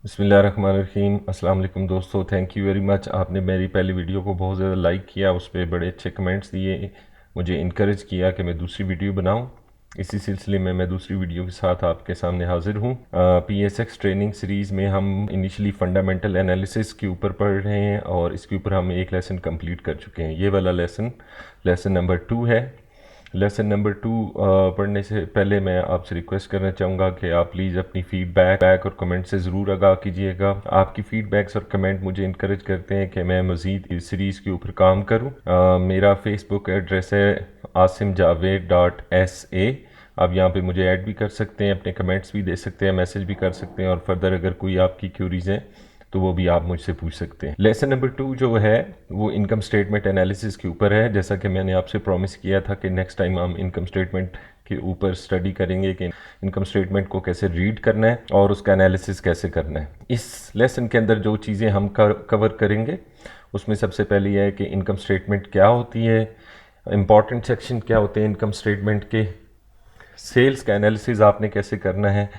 बिस्मिल्लाहिर्रहमानिर्रहीम। अस्सलाम वालेकुम दोस्तों, थैंक यू वेरी मच। आपने मेरी पहली वीडियो को बहुत ज़्यादा लाइक किया, उस पर बड़े अच्छे कमेंट्स दिए, मुझे इनक्रेज किया कि मैं दूसरी वीडियो बनाऊं। इसी सिलसिले में मैं दूसरी वीडियो के साथ आपके सामने हाजिर हूं। PSX ट्रेनिंग सीरीज़ में हम इनिशियली फंडामेंटल एनालिसिस के ऊपर पढ़ रहे हैं और इसके ऊपर हम एक लेसन कंप्लीट कर चुके हैं। ये वाला लेसन नंबर 2 है। लेसन नंबर 2 पढ़ने से पहले मैं आपसे रिक्वेस्ट करना चाहूँगा कि आप प्लीज़ अपनी फीडबैक और कमेंट से ज़रूर आगाह कीजिएगा। आपकी फीडबैक्स और कमेंट मुझे इनक्रेज करते हैं कि मैं मज़ीद इस सीरीज़ के ऊपर काम करूँ। मेरा फेसबुक एड्रेस है asimjaved.sa। आप यहाँ पे मुझे ऐड भी कर सकते हैं, अपने कमेंट्स भी दे सकते हैं, मैसेज भी कर सकते हैं और फर्दर अगर कोई आपकी क्यूरीज हैं तो वो भी आप मुझसे पूछ सकते हैं। लेसन नंबर 2 जो है वो इनकम स्टेटमेंट एनालिसिस के ऊपर है। जैसा कि मैंने आपसे प्रॉमिस किया था कि नेक्स्ट टाइम हम इनकम स्टेटमेंट के ऊपर स्टडी करेंगे कि इनकम स्टेटमेंट को कैसे रीड करना है और उसका एनालिसिस कैसे करना है। इस लेसन के अंदर जो चीज़ें हम कवर करेंगे उसमें सबसे पहले यह है कि इनकम स्टेटमेंट क्या होती है, इंपॉर्टेंट सेक्शन क्या होते हैं इनकम स्टेटमेंट के, सेल्स का एनालिसिस आपने कैसे करना है,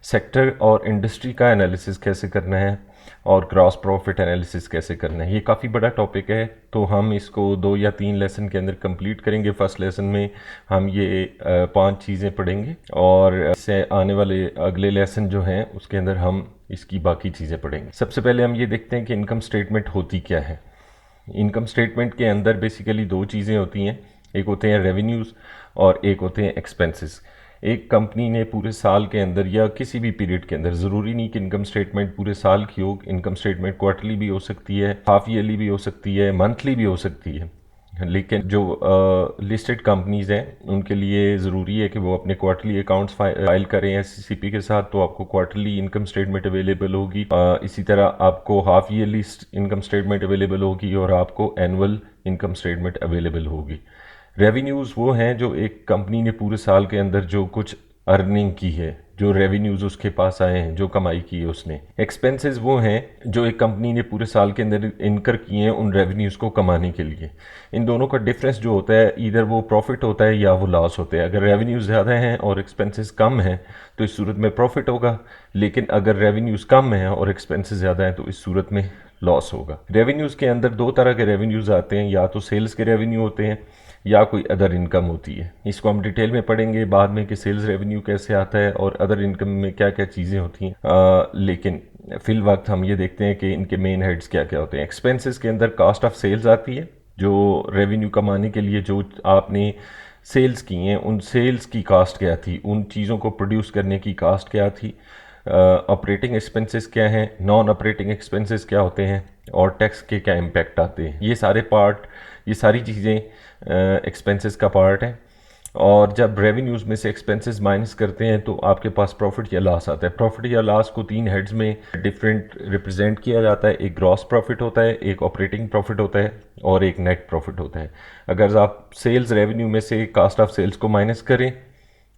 सेक्टर और इंडस्ट्री का एनालिसिस कैसे करना है और ग्रॉस प्रॉफिट एनालिसिस कैसे करना है। ये काफ़ी बड़ा टॉपिक है, तो हम इसको 2 या 3 लेसन के अंदर कंप्लीट करेंगे। फर्स्ट लेसन में हम ये 5 चीज़ें पढ़ेंगे और इससे आने वाले अगले लेसन जो हैं उसके अंदर हम इसकी बाकी चीज़ें पढ़ेंगे। सबसे पहले हम ये देखते हैं कि इनकम स्टेटमेंट होती क्या है। इनकम स्टेटमेंट के अंदर बेसिकली 2 चीज़ें होती हैं, एक होते हैं रेवेन्यूज़ और एक होते हैं एक्सपेंसेस। एक कंपनी ने पूरे साल के अंदर या किसी भी पीरियड के अंदर, ज़रूरी नहीं कि इनकम स्टेटमेंट पूरे साल की हो, इनकम स्टेटमेंट क्वार्टरली भी हो सकती है, हाफ ईयरली भी हो सकती है, मंथली भी हो सकती है। लेकिन जो लिस्टेड कंपनीज़ हैं उनके लिए ज़रूरी है कि वो अपने क्वार्टरली अकाउंट्स फाइल करें एससीसीपी के साथ, तो आपको क्वार्टरली इनकम स्टेटमेंट अवेलेबल होगी। इसी तरह आपको half yearly income statement available होगी और आपको एनुअल इनकम स्टेटमेंट अवेलेबल होगी। रेवेन्यूज़ वो हैं जो एक कंपनी ने पूरे साल के अंदर जो कुछ अर्निंग की है, जो रेवेन्यूज़ उसके पास आए हैं, जो कमाई की है उसने। एक्सपेंसेस वो हैं जो एक कंपनी ने पूरे साल के अंदर इनकर किए हैं उन रेवेन्यूज़ को कमाने के लिए। इन दोनों का डिफरेंस जो होता है, इधर वो प्रॉफिट होता है या वो लॉस होता है। अगर रेवेन्यूज़ ज़्यादा हैं और एक्सपेंसेस कम हैं तो इस सूरत में प्रॉफिट होगा, लेकिन अगर रेवेन्यूज़ कम हैं और एक्सपेंसेस ज़्यादा हैं तो इस सूरत में लॉस होगा। रेवेन्यूज़ के अंदर 2 तरह के रेवेन्यूज़ आते हैं, या तो सेल्स के रेवेन्यू होते हैं या कोई अदर इनकम होती है। इसको हम डिटेल में पढ़ेंगे बाद में कि सेल्स रेवेन्यू कैसे आता है और अदर इनकम में क्या क्या चीज़ें होती हैं। लेकिन फिल वक्त हम ये देखते हैं कि इनके मेन हेड्स क्या क्या होते हैं। एक्सपेंसेस के अंदर कॉस्ट ऑफ सेल्स आती है, जो रेवेन्यू कमाने के लिए जो आपने सेल्स की हैं उन सेल्स की कास्ट क्या थी, उन चीज़ों को प्रोड्यूस करने की कास्ट क्या थी। ऑपरेटिंग एक्सपेंसेस क्या हैं, नॉन ऑपरेटिंग एक्सपेंसेस क्या होते हैं और टैक्स के क्या इम्पैक्ट आते हैं। ये सारी चीज़ें एक्सपेंसेस का पार्ट है। और जब रेवेन्यूज़ में से एक्सपेंसेस माइनस करते हैं तो आपके पास प्रॉफिट या लॉस आता है। प्रॉफिट या लॉस को 3 हेड्स में डिफरेंट रिप्रेजेंट किया जाता है। एक ग्रॉस प्रॉफिट होता है, एक ऑपरेटिंग प्रॉफिट होता है और एक नेट प्रॉफिट होता है। अगर आप सेल्स रेवेन्यू में से कॉस्ट ऑफ सेल्स को माइनस करें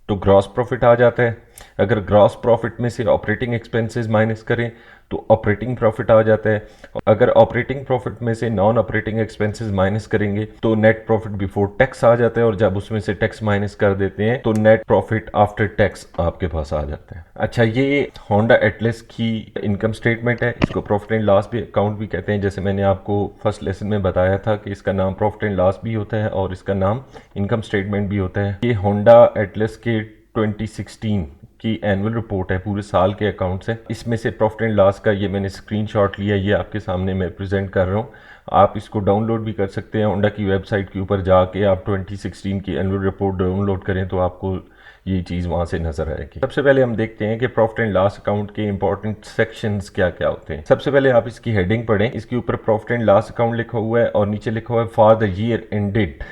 तो ग्रॉस प्रॉफिट आ जाता है। अगर ग्रॉस प्रॉफिट में से ऑपरेटिंग एक्सपेंसेस माइनस करें तो ऑपरेटिंग प्रॉफिट आ जाता है। अगर ऑपरेटिंग प्रॉफिट में से नॉन ऑपरेटिंग एक्सपेंसेस माइनस करेंगे तो नेट प्रॉफिट बिफोर टैक्स आ जाता है, और जब उसमें से टैक्स माइनस कर देते हैं तो नेट प्रॉफिट आफ्टर टैक्स आपके पास आ जाता है। अच्छा, ये होंडा एटलस की इनकम स्टेटमेंट है। इसको प्रॉफिट एंड लॉस भी अकाउंट भी कहते हैं। जैसे मैंने आपको फर्स्ट लेसन में बताया था कि इसका नाम प्रॉफिट एंड लॉस भी होता है और इसका नाम इनकम स्टेटमेंट भी होता है। ये होंडा एटलस के 2016 की एनुअल रिपोर्ट है, पूरे साल के अकाउंट्स है। इसमें से प्रॉफिट एंड लॉस का ये मैंने स्क्रीनशॉट लिया, ये आपके सामने मैं प्रेजेंट कर रहा हूँ। आप इसको डाउनलोड भी कर सकते हैं। होंडा की वेबसाइट के ऊपर जाके आप 2016 की एनुअल रिपोर्ट डाउनलोड करें तो आपको ये चीज़ वहाँ से नजर आएगी। सबसे पहले हम देखते हैं कि प्रॉफिट एंड लॉस अकाउंट के इंपॉर्टेंट सेक्शंस क्या क्या होते हैं। सबसे पहले आप इसकी हेडिंग पढ़ें। इसके ऊपर प्रॉफिट एंड लॉस अकाउंट लिखा हुआ है और नीचे लिखा हुआ है for the year ended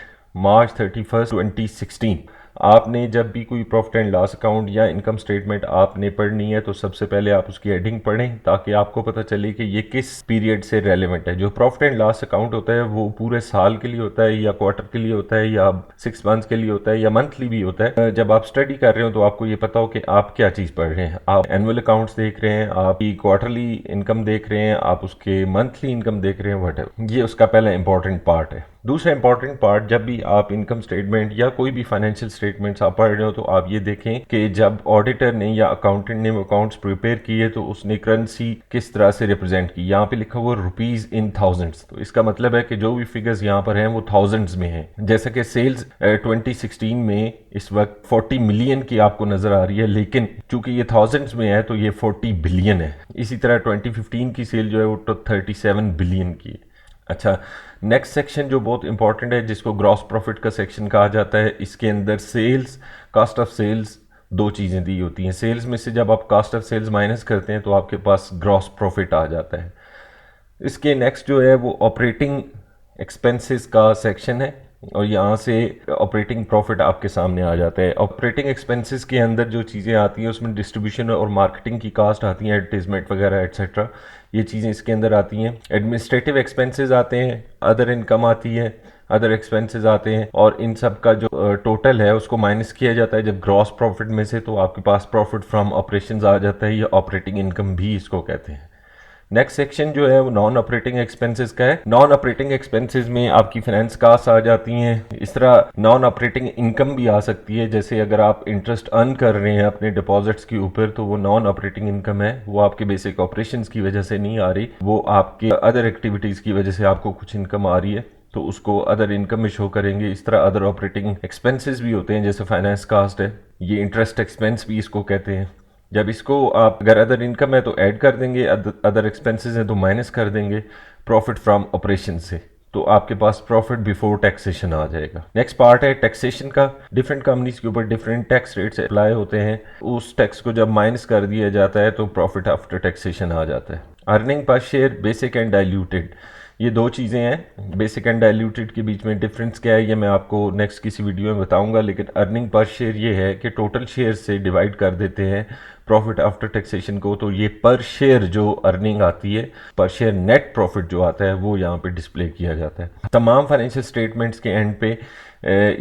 March 31st 2016। आपने जब भी कोई प्रॉफिट एंड लॉस अकाउंट या इनकम स्टेटमेंट आपने पढ़नी है तो सबसे पहले आप उसकी हेडिंग पढ़ें ताकि आपको पता चले कि ये किस पीरियड से रेलेवेंट है। जो प्रॉफिट एंड लॉस अकाउंट होता है वो पूरे साल के लिए होता है या क्वार्टर के लिए होता है या 6 मंथ्स के लिए होता है या मंथली भी होता है। जब आप स्टडी कर रहे हो तो आपको ये पता हो कि आप क्या चीज़ पढ़ रहे हैं। आप एनुअल अकाउंट्स देख रहे हैं, आप क्वार्टरली इनकम देख रहे हैं, आप उसके मंथली इनकम देख रहे हैं, वट ये उसका पहला इंपॉर्टेंट पार्ट है। दूसरा इंपॉर्टेंट पार्ट, जब भी आप इनकम स्टेटमेंट या कोई भी फाइनेंशियल स्टेटमेंट्स आप पढ़ रहे हो तो आप ये देखें कि जब ऑडिटर ने या अकाउंटेंट ने अकाउंट्स प्रिपेयर किए तो उसने करेंसी किस तरह से रिप्रेजेंट की। यहाँ पे लिखा हुआ रुपीज इन थाउजेंड्स, तो इसका मतलब है कि जो भी फिगर्स यहाँ पर हैं वो थाउजेंड्स में हैं। जैसा कि सेल्स 2016 में इस वक्त 40 मिलियन की आपको नजर आ रही है, लेकिन चूंकि ये थाउजेंड्स में है तो ये 40 बिलियन है। इसी तरह 2015 की सेल जो है वो 37 बिलियन की है। अच्छा, नेक्स्ट सेक्शन जो बहुत इंपॉर्टेंट है जिसको ग्रॉस प्रॉफिट का सेक्शन कहा जाता है, इसके अंदर सेल्स, कॉस्ट ऑफ सेल्स दो चीज़ें दी होती हैं। सेल्स में से जब आप कॉस्ट ऑफ सेल्स माइनस करते हैं तो आपके पास ग्रॉस प्रॉफिट आ जाता है। इसके नेक्स्ट जो है वो ऑपरेटिंग एक्सपेंसेस का सेक्शन है और यहाँ से ऑपरेटिंग प्रॉफिट आपके सामने आ जाता है। ऑपरेटिंग एक्सपेंसेस के अंदर जो चीज़ें आती हैं उसमें डिस्ट्रीब्यूशन और मार्केटिंग की कास्ट आती हैं, एडवर्टीजमेंट वगैरह एट्सेट्रा, ये चीज़ें इसके अंदर आती हैं। एडमिनिस्ट्रेटिव एक्सपेंसेस आते हैं, अदर इनकम आती है, अदर एक्सपेंसेस आते हैं, और इन सब का जो टोटल है उसको माइनस किया जाता है जब ग्रॉस प्रॉफिट में से, तो आपके पास प्रॉफिट फ्रॉम ऑपरेशंस आ जाता है, या ऑपरेटिंग इनकम भी इसको कहते हैं। नेक्स्ट सेक्शन जो है वो नॉन ऑपरेटिंग एक्सपेंसेस का है। नॉन ऑपरेटिंग एक्सपेंसेस में आपकी फाइनेंस कास्ट आ जाती हैं। इस तरह नॉन ऑपरेटिंग इनकम भी आ सकती है, जैसे अगर आप इंटरेस्ट अर्न कर रहे हैं अपने डिपॉजिट्स के ऊपर तो वो नॉन ऑपरेटिंग इनकम है, वो आपके बेसिक ऑपरेशंस की वजह से नहीं आ रही, वो आपके अदर एक्टिविटीज़ की वजह से आपको कुछ इनकम आ रही है तो उसको अदर इनकम में शो करेंगे। इस तरह अदर ऑपरेटिंग एक्सपेंसेस भी होते हैं, जैसे फाइनेंस कास्ट है, ये इंटरेस्ट एक्सपेंस भी इसको कहते हैं। जब इसको आप अगर अदर इनकम है तो ऐड कर देंगे, अदर एक्सपेंसेस हैं तो माइनस कर देंगे प्रॉफिट फ्रॉम ऑपरेशन से, तो आपके पास प्रॉफिट बिफोर टैक्सेशन आ जाएगा। नेक्स्ट पार्ट है टैक्सेशन का। डिफरेंट कंपनीज के ऊपर डिफरेंट टैक्स रेट्स अप्लाई होते हैं, उस टैक्स को जब माइनस कर दिया जाता है तो प्रॉफिट आफ्टर टैक्सेशन आ जाता है। Earning per share basic and diluted, ये दो चीज़ें हैं। बेसिक एंड डाइल्यूटेड के बीच में डिफरेंस क्या है ये मैं आपको नेक्स्ट किसी वीडियो में बताऊंगा, लेकिन अर्निंग पर शेयर ये है कि टोटल शेयर से डिवाइड कर देते हैं प्रॉफिट आफ्टर टैक्सेशन को, तो ये पर शेयर जो अर्निंग आती है, पर शेयर नेट प्रॉफिट जो आता है वो यहाँ पे डिस्प्ले किया जाता है। तमाम फाइनेंशियल स्टेटमेंट्स के एंड पे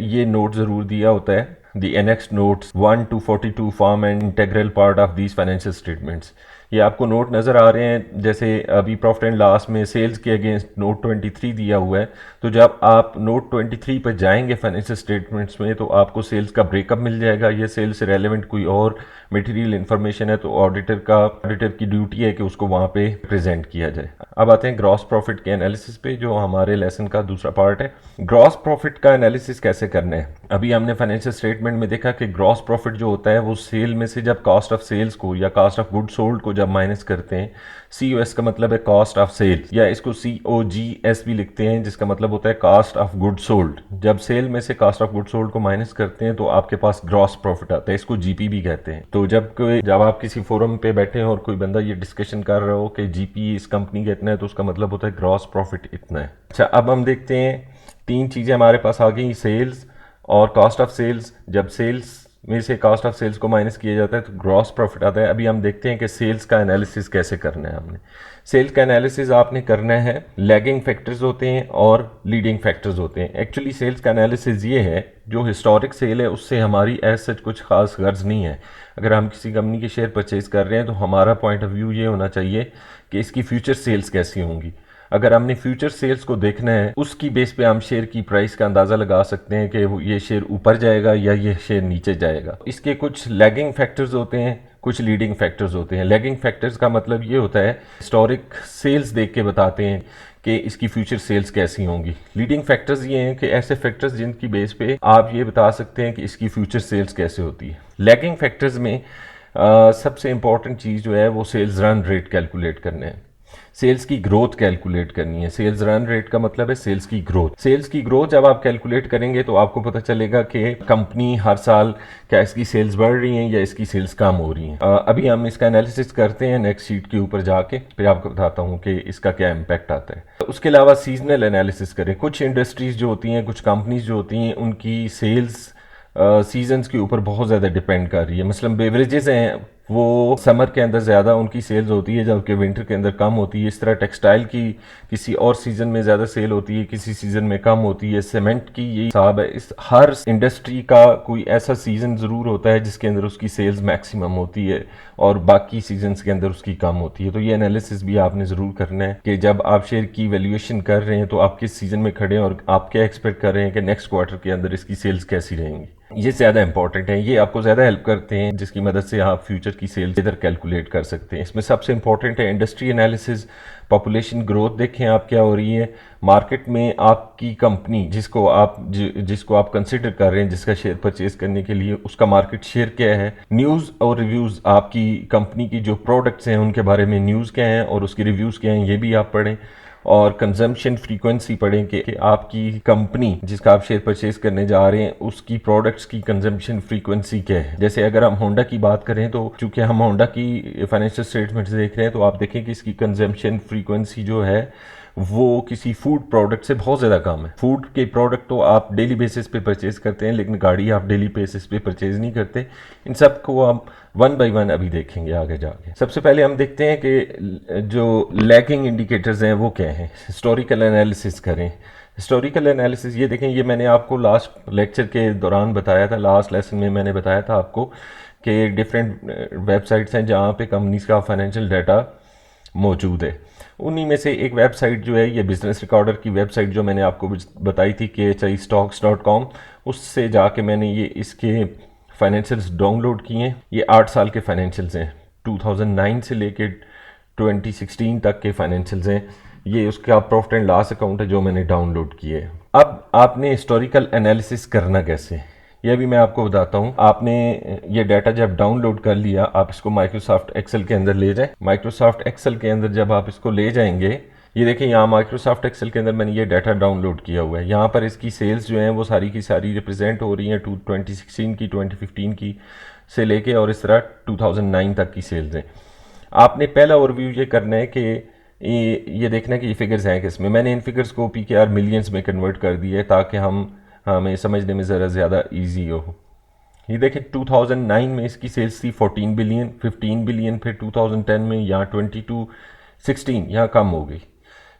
ये नोट ज़रूर दिया होता है, the annexed notes 1 to 42 form and integral part of these financial statements. ये आपको नोट नज़र आ रहे हैं, जैसे अभी प्रॉफिट एंड लॉस में सेल्स के अगेंस्ट नोट 23 दिया हुआ है, तो जब आप नोट 23 पर जाएंगे फाइनेंशियल स्टेटमेंट्स में तो आपको सेल्स का ब्रेकअप मिल जाएगा। ये सेल्स से रेलेवेंट कोई और मटेरियल इन्फॉर्मेशन है तो ऑडिटर की ड्यूटी है कि उसको वहाँ पे प्रेजेंट किया जाए। अब आते हैं ग्रॉस प्रॉफिट के एनालिसिस पे, जो हमारे लेसन का दूसरा पार्ट है। ग्रॉस प्रॉफिट का एनालिसिस कैसे करना है। अभी हमने फाइनेंशियल स्टेटमेंट में देखा कि ग्रॉस प्रॉफिट जो होता है वो सेल में से जब कॉस्ट ऑफ सेल्स को या कॉस्ट ऑफ गुड सोल्ड को जब माइनस करते हैं, COS का मतलब है कॉस्ट ऑफ सेल, या इसको COGS भी लिखते हैं जिसका मतलब होता है कॉस्ट ऑफ गुड सोल्ड। जब सेल में से कॉस्ट ऑफ गुड सोल्ड को माइनस करते हैं तो आपके पास ग्रॉस प्रॉफिट आता है, इसको GP भी कहते हैं। तो जब आप किसी फोरम पे बैठे हैं और कोई बंदा ये डिस्कशन कर रहा हो कि GP इस कंपनी का इतना है तो उसका मतलब होता है ग्रॉस प्रॉफिट इतना है। अच्छा, अब हम देखते हैं तीन चीज़ें हमारे पास आ गई, सेल्स और कॉस्ट ऑफ सेल्स। जब सेल्स में से कॉस्ट ऑफ सेल्स को माइनस किया जाता है तो ग्रॉस प्रॉफिट आता है। अभी हम देखते हैं कि सेल्स का एनालिसिस कैसे करना है। हमने सेल्स का एनालिसिस आपने करना है, लैगिंग फैक्टर्स होते हैं और लीडिंग फैक्टर्स होते हैं। एक्चुअली सेल्स का एनालिसिस ये है, जो हिस्टोरिक सेल है उससे हमारी एज सच कुछ खास गर्ज नहीं है। अगर हम किसी कंपनी के शेयर परचेज कर रहे हैं तो हमारा पॉइंट ऑफ व्यू ये होना चाहिए कि इसकी फ्यूचर सेल्स कैसी होंगी। अगर हमने फ्यूचर सेल्स को देखना है उसकी बेस पे हम शेयर की प्राइस का अंदाज़ा लगा सकते हैं कि ये शेयर ऊपर जाएगा या ये शेयर नीचे जाएगा। इसके कुछ लैगिंग फैक्टर्स होते हैं, कुछ लीडिंग फैक्टर्स होते हैं। लैगिंग फैक्टर्स का मतलब ये होता है हिस्टोरिक सेल्स देख के बताते हैं कि इसकी फ्यूचर सेल्स कैसी होंगी। लीडिंग फैक्टर्स ये हैं कि ऐसे फैक्टर्स जिनकी बेस पे आप ये बता सकते हैं कि इसकी फ्यूचर सेल्स कैसे होती है। लैगिंग फैक्टर्स में सबसे इंपॉर्टेंट चीज़ जो है वो सेल्स रन रेट कैलकुलेट करना है, सेल्स की ग्रोथ कैलकुलेट करनी है। सेल्स रन रेट का मतलब है सेल्स की ग्रोथ। सेल्स की ग्रोथ जब आप कैलकुलेट करेंगे तो आपको पता चलेगा कि कंपनी हर साल क्या इसकी सेल्स बढ़ रही हैं या इसकी सेल्स कम हो रही हैं। अभी हम इसका एनालिसिस करते हैं नेक्स्ट शीट के ऊपर जाके, फिर आपको बताता हूँ कि इसका क्या इम्पैक्ट आता है। उसके अलावा सीजनल एनालिसिस करें। कुछ इंडस्ट्रीज जो होती हैं, कुछ कंपनीज जो होती हैं, उनकी सेल्स सीजन्स के ऊपर बहुत ज़्यादा डिपेंड कर रही है। मसलन बेवरेजेस हैं, वो समर के अंदर ज़्यादा उनकी सेल्स होती है जबकि विंटर के अंदर कम होती है। इस तरह टेक्सटाइल की किसी और सीज़न में ज़्यादा सेल होती है, किसी सीज़न में कम होती है। सीमेंट की यही हिसाब है। इस हर इंडस्ट्री का कोई ऐसा सीज़न ज़रूर होता है जिसके अंदर उसकी सेल्स मैक्सिमम होती है और बाकी सीजन्स के अंदर उसकी कम होती है। तो ये एनालिसिस भी आपने ज़रूर करना है कि जब आप शेयर की वैल्यूएशन कर रहे हैं तो आप किस सीज़न में खड़े हैं और आप क्या एक्सपेक्ट कर रहे हैं कि नेक्स्ट क्वार्टर के अंदर इसकी सेल्स कैसी रहेंगी। ये ज़्यादा इंपॉर्टेंट है, ये आपको ज़्यादा हेल्प करते हैं जिसकी मदद से आप फ्यूचर की सेल्स इधर कैलकुलेट कर सकते हैं। इसमें सबसे इंपॉर्टेंट है इंडस्ट्री एनालिसिस, पॉपुलेशन ग्रोथ देखें आप क्या हो रही है मार्केट में, आपकी कंपनी जिसको आप कंसिडर कर रहे हैं जिसका शेयर परचेज करने के लिए, उसका मार्केट शेयर क्या है। न्यूज़ और रिव्यूज़, आपकी कंपनी की जो प्रोडक्ट्स हैं उनके बारे में न्यूज़ क्या हैं और उसके रिव्यूज़ क्या हैं, ये भी आप पढ़ें। और कंजम्पशन फ्रीक्वेंसी पढ़ें कि आपकी कंपनी जिसका आप शेयर परचेज करने जा रहे हैं उसकी प्रोडक्ट्स की कंजम्पशन फ्रीक्वेंसी क्या है। जैसे अगर हम होंडा की बात करें तो चूंकि हम होंडा की फाइनेंशियल स्टेटमेंट्स देख रहे हैं तो आप देखें कि इसकी कंजम्पशन फ्रीक्वेंसी जो है वो किसी फूड प्रोडक्ट से बहुत ज़्यादा कम है। फूड के प्रोडक्ट तो आप डेली बेसिस पे परचेज करते हैं लेकिन गाड़ी आप डेली बेसिस पे परचेज नहीं करते। इन सब को हम वन बाय वन अभी देखेंगे आगे जाके। सबसे पहले हम देखते हैं कि जो लैगिंग इंडिकेटर्स हैं वो क्या हैं। हिस्टोरिकल एनालिसिस करें। हिस्टोरिकल एनालिसिस ये देखें, ये मैंने आपको लास्ट लेक्चर के दौरान बताया था, लास्ट लेसन में मैंने बताया था आपको कि डिफरेंट वेबसाइट्स हैं जहाँ पे कंपनीज का फाइनेंशियल डाटा मौजूद है। उन्हीं में से एक वेबसाइट जो है ये बिजनेस रिकॉर्डर की वेबसाइट जो मैंने आपको बताई थी KHIStocks.com, उससे जाके मैंने ये इसके फाइनेंशियल्स डाउनलोड किए हैं। ये 8 साल के फाइनेंशियल्स हैं, 2009 से लेके 2016 तक के फाइनेंशियल्स हैं। ये उसका प्रॉफिट एंड लॉस अकाउंट है जो मैंने डाउनलोड किए। अब आपने हिस्टोरिकल एनालिसिस करना कैसे, यह भी मैं आपको बताता हूँ। आपने ये डाटा जब डाउनलोड कर लिया, आप इसको माइक्रोसॉफ्ट एक्सेल के अंदर ले जाएं। माइक्रोसॉफ्ट एक्सेल के अंदर जब आप इसको ले जाएंगे, ये देखें यहाँ माइक्रोसॉफ्ट एक्सेल के अंदर मैंने ये डाटा डाउनलोड किया हुआ है। यहाँ पर इसकी सेल्स जो हैं वो सारी की सारी रिप्रेजेंट हो रही हैं 2016 की, 2015 की से लेके और इस तरह 2009 तक की सेल्स हैं। आपने पहला ओवरव्यू ये करना है कि ये देखना है कि ये फिगर्स हैं किस में। मैंने इन फिगर्स को PKR मिलियंस में कन्वर्ट कर दिया है ताकि हमें समझने में ज़रा ज़्यादा ईजी हो। ये देखें 2009 में इसकी सेल्स थी 14 बिलियन, 15 बिलियन, फिर 2010 में यहाँ 22, 16 यहाँ कम हो गई,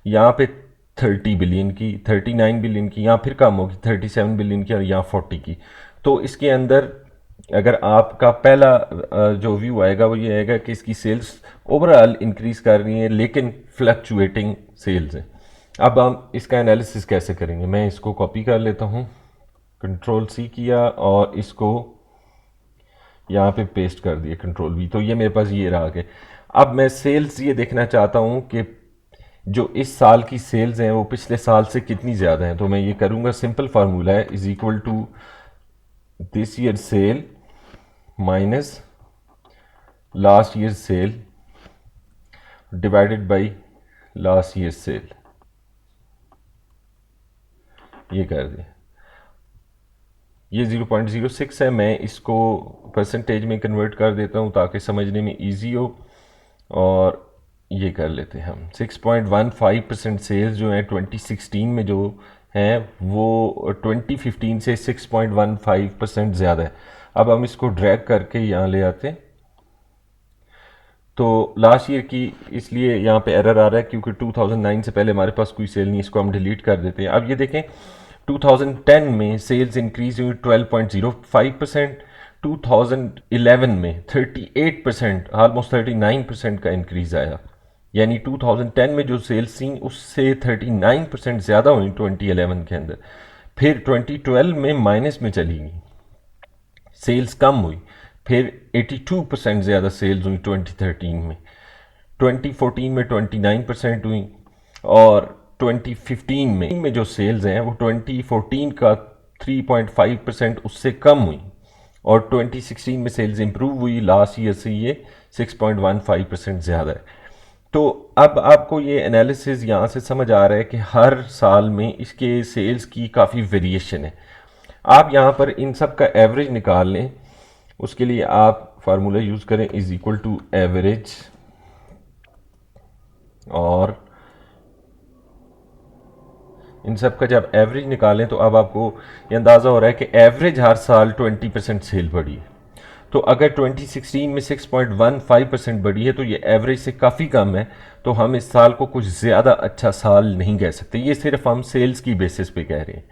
यहाँ पे 30 बिलियन की, 39 बिलियन की, यहाँ फिर कम होगी 37 बिलियन की और यहाँ 40 की। तो इसके अंदर अगर आपका पहला जो व्यू आएगा वो ये आएगा कि इसकी सेल्स ओवरऑल इंक्रीज कर रही है लेकिन फ्लक्चुएटिंग सेल्स है। अब हम इसका एनालिसिस कैसे करेंगे, मैं इसको कॉपी कर लेता हूँ, Ctrl+C किया और इसको यहाँ पे पेस्ट कर दिया Ctrl+V, तो ये मेरे पास ये रहा आगे। अब मैं सेल्स ये देखना चाहता हूँ कि जो इस साल की सेल्स हैं वो पिछले साल से कितनी ज़्यादा हैं। तो मैं ये करूँगा, सिंपल फार्मूला है, is equal to this year sale minus last year sale divided by last year sale, ये कर दिया। ये 0.06 है, मैं इसको परसेंटेज में कन्वर्ट कर देता हूँ ताकि समझने में इजी हो। और ये कर लेते हैं हम 6.15% सेल्स जो हैं 2016 में जो हैं वो 2015 से 6.15% ज़्यादा है। अब हम इसको ड्रैग करके यहाँ ले आते हैं तो लास्ट ईयर की, इसलिए यहाँ पे एरर आ रहा है क्योंकि 2009 से पहले हमारे पास कोई सेल नहीं, इसको हम डिलीट कर देते हैं। अब ये देखें 2010 में सेल्स इंक्रीज हुई 12.05%, 2011 में 38%, ऑलमोस्ट 39% का इंक्रीज आया। यानी 2010 में जो सेल्स थी उससे 39% ज़्यादा हुई 2011 के अंदर। फिर 2012 में माइनस में चली गई, सेल्स कम हुई। फिर 82% ज़्यादा सेल्स हुई 2013 में, 2014 में 29% हुई और 2015 में जो सेल्स हैं वो 2014 का 3.5% उससे कम हुई और 2016 में सेल्स इंप्रूव हुई, लास्ट ईयर से ये 6.15% ज़्यादा है। तो अब आपको ये एनालिसिस यहाँ से समझ आ रहा है कि हर साल में इसके सेल्स की काफ़ी वेरिएशन है। आप यहाँ पर इन सब का एवरेज निकाल लें, उसके लिए आप फार्मूला यूज़ करें इज इक्वल टू एवरेज, और इन सब का जब एवरेज निकालें तो अब आपको ये अंदाज़ा हो रहा है कि एवरेज हर साल 20% सेल बढ़ी है। तो अगर 2016 में 6.15% बढ़ी है तो ये एवरेज से काफ़ी कम है, तो हम इस साल को कुछ ज़्यादा अच्छा साल नहीं कह सकते। ये सिर्फ हम सेल्स की बेसिस पे कह रहे हैं।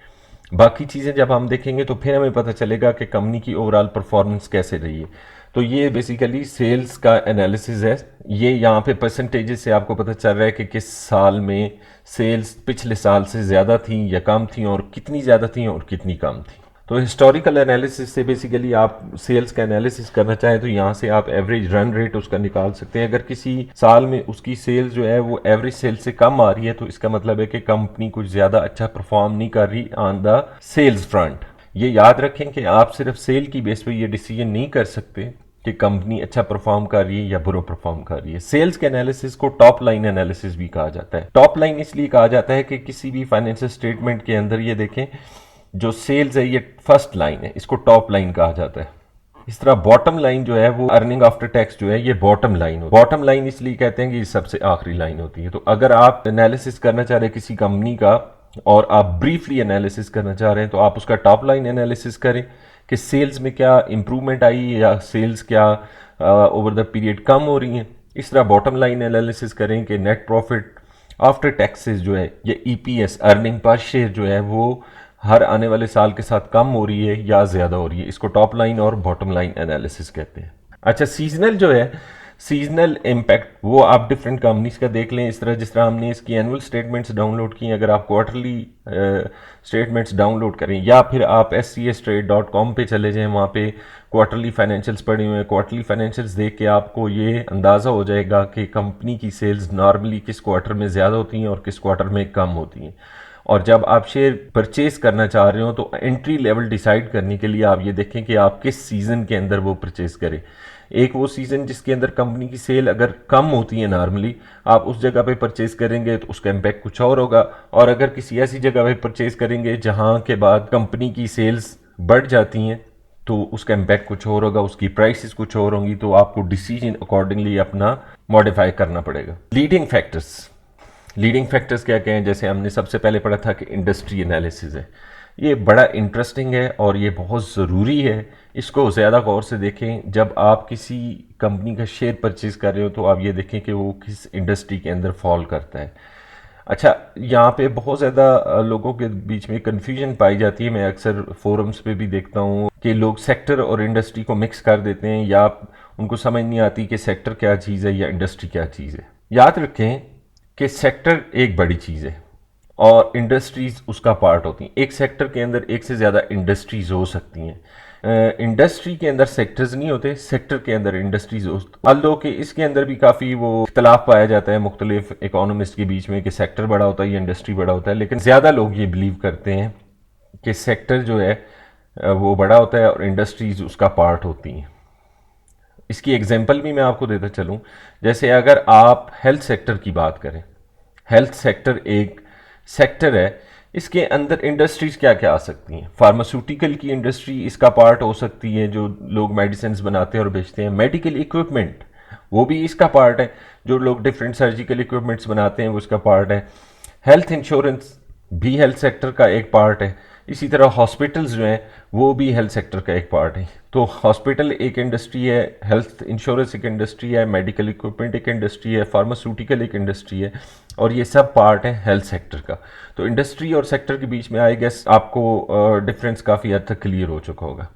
बाकी चीज़ें जब हम देखेंगे तो फिर हमें पता चलेगा कि कंपनी की ओवरऑल परफॉर्मेंस कैसे रही है। तो ये बेसिकली सेल्स का एनालिसिस है। ये यहाँ पे परसेंटेजेस से आपको पता चल रहा है कि किस साल में सेल्स पिछले साल से ज़्यादा थी या कम थी, और कितनी ज़्यादा थी और कितनी कम थी। तो हिस्टोरिकल एनालिसिस से बेसिकली आप सेल्स का एनालिसिस करना चाहें तो यहाँ से आप एवरेज रन रेट उसका निकाल सकते हैं। अगर किसी साल में उसकी सेल्स जो है वो एवरेज सेल से कम आ रही है तो इसका मतलब है कि कंपनी कुछ ज़्यादा अच्छा परफॉर्म नहीं कर रही ऑन द सेल्स फ्रंट। ये याद रखें कि आप सिर्फ सेल की बेस पे ये डिसीजन नहीं कर सकते कि कंपनी अच्छा परफॉर्म कर रही है या बुरा परफॉर्म कर रही है। सेल्स के एनालिसिस को टॉप लाइन एनालिसिस भी कहा जाता है। टॉप लाइन इसलिए कहा जाता है कि किसी भी फाइनेंशियल स्टेटमेंट के अंदर ये देखें, जो सेल्स है ये फर्स्ट लाइन है, इसको टॉप लाइन कहा जाता है। इस तरह बॉटम लाइन जो है वो अर्निंग आफ्टर टैक्स जो है ये बॉटम लाइन होती है। बॉटम लाइन इसलिए कहते हैं कि ये सबसे आखिरी लाइन होती है। तो अगर आप एनालिसिस करना चाह रहे हैं किसी कंपनी का और आप ब्रीफली एनालिसिस करना चाह रहे हैं तो आप उसका टॉप लाइन एनालिसिस करें कि सेल्स में क्या इंप्रूवमेंट आई या सेल्स क्या ओवर द पीरियड कम हो रही हैं। इस तरह बॉटम लाइन एनालिसिस करें कि नेट प्रॉफिट आफ्टर टैक्सेस जो है या ईपीएस अर्निंग पर शेयर जो है वो हर आने वाले साल के साथ कम हो रही है या ज़्यादा हो रही है। इसको टॉप लाइन और बॉटम लाइन एनालिसिस कहते हैं। अच्छा, सीजनल जो है, सीजनल इम्पैक्ट वो आप डिफरेंट कंपनीज का देख लें। इस तरह जिस तरह हमने इसकी एनुअल स्टेटमेंट्स डाउनलोड की, अगर आप क्वार्टरली स्टेटमेंट्स डाउनलोड करें या फिर आप scstrade.com पे चले जाएं, वहाँ पे क्वार्टरली फाइनेंशियल्स पड़े हुए हैं। क्वार्टरली फाइनेंशियल्स देख के आपको ये अंदाज़ा हो जाएगा कि कंपनी की सेल्स नॉर्मली किस क्वार्टर में ज़्यादा होती हैं और किस क्वार्टर में कम होती हैं। और जब आप शेयर परचेज करना चाह रहे हो तो एंट्री लेवल डिसाइड करने के लिए आप ये देखें कि आप किस सीज़न के अंदर वो परचेज करें। एक वो सीज़न जिसके अंदर कंपनी की सेल अगर कम होती है नॉर्मली, आप उस जगह पे परचेज करेंगे तो उसका इम्पैक्ट कुछ और होगा। और अगर किसी ऐसी जगह पे परचेज करेंगे जहां के बाद कंपनी की सेल्स बढ़ जाती हैं तो उसका इम्पैक्ट कुछ और होगा, उसकी प्राइसेस कुछ और होंगी। तो आपको डिसीजन अकॉर्डिंगली अपना मॉडिफाई करना पड़ेगा। लीडिंग फैक्टर्स, लीडिंग फैक्टर्स क्या क्या हैं? जैसे हमने सबसे पहले पढ़ा था कि इंडस्ट्री एनालिसिस है। ये बड़ा इंटरेस्टिंग है और ये बहुत ज़रूरी है। इसको ज़्यादा गौर से देखें। जब आप किसी कंपनी का शेयर परचेज कर रहे हो तो आप ये देखें कि वो किस इंडस्ट्री के अंदर फॉल करता है। अच्छा, यहाँ पे बहुत ज़्यादा लोगों के बीच में कन्फ्यूजन पाई जाती है। मैं अक्सर फोरम्स पे भी देखता हूँ कि लोग सेक्टर और इंडस्ट्री को मिक्स कर देते हैं या उनको समझ नहीं आती कि सेक्टर क्या चीज़ है या इंडस्ट्री क्या चीज़ है। याद रखें कि सेक्टर एक बड़ी चीज़ है और इंडस्ट्रीज उसका पार्ट होती हैं। एक सेक्टर के अंदर एक से ज़्यादा इंडस्ट्रीज हो सकती हैं। इंडस्ट्री के अंदर सेक्टर्स नहीं होते, सेक्टर के अंदर इंडस्ट्रीज होती। अल्दो कि इसके अंदर भी काफ़ी वो इख्तलाफ पाया जाता है मुख्तलिफ इकोनॉमिस्ट के बीच में कि सेक्टर बड़ा होता है या इंडस्ट्री बड़ा होता है, लेकिन ज़्यादा लोग ये बिलीव करते हैं कि सेक्टर जो है वो बड़ा होता है और इंडस्ट्रीज उसका पार्ट होती हैं। इसकी एग्जांपल भी मैं आपको देता चलूं। जैसे अगर आप हेल्थ सेक्टर की बात करें, हेल्थ सेक्टर एक सेक्टर है, इसके अंदर इंडस्ट्रीज क्या क्या आ सकती हैं? फार्मास्यूटिकल की इंडस्ट्री इसका पार्ट हो सकती है, जो लोग मेडिसिन बनाते हैं और बेचते हैं। मेडिकल इक्विपमेंट वो भी इसका पार्ट है, जो लोग डिफरेंट सर्जिकल इक्विपमेंट्स बनाते हैं वो इसका पार्ट है। हेल्थ इंश्योरेंस भी हेल्थ सेक्टर का एक पार्ट है। इसी तरह हॉस्पिटल्स जो हैं वो भी हेल्थ सेक्टर का एक पार्ट है। तो हॉस्पिटल एक इंडस्ट्री है, हेल्थ इंश्योरेंस एक इंडस्ट्री है, मेडिकल इक्विपमेंट एक इंडस्ट्री है, फार्मास्यूटिकल एक इंडस्ट्री है, और ये सब पार्ट है हेल्थ सेक्टर का। तो इंडस्ट्री और सेक्टर के बीच में आई गेस आपको डिफरेंस काफ़ी हद तक क्लियर हो चुका होगा।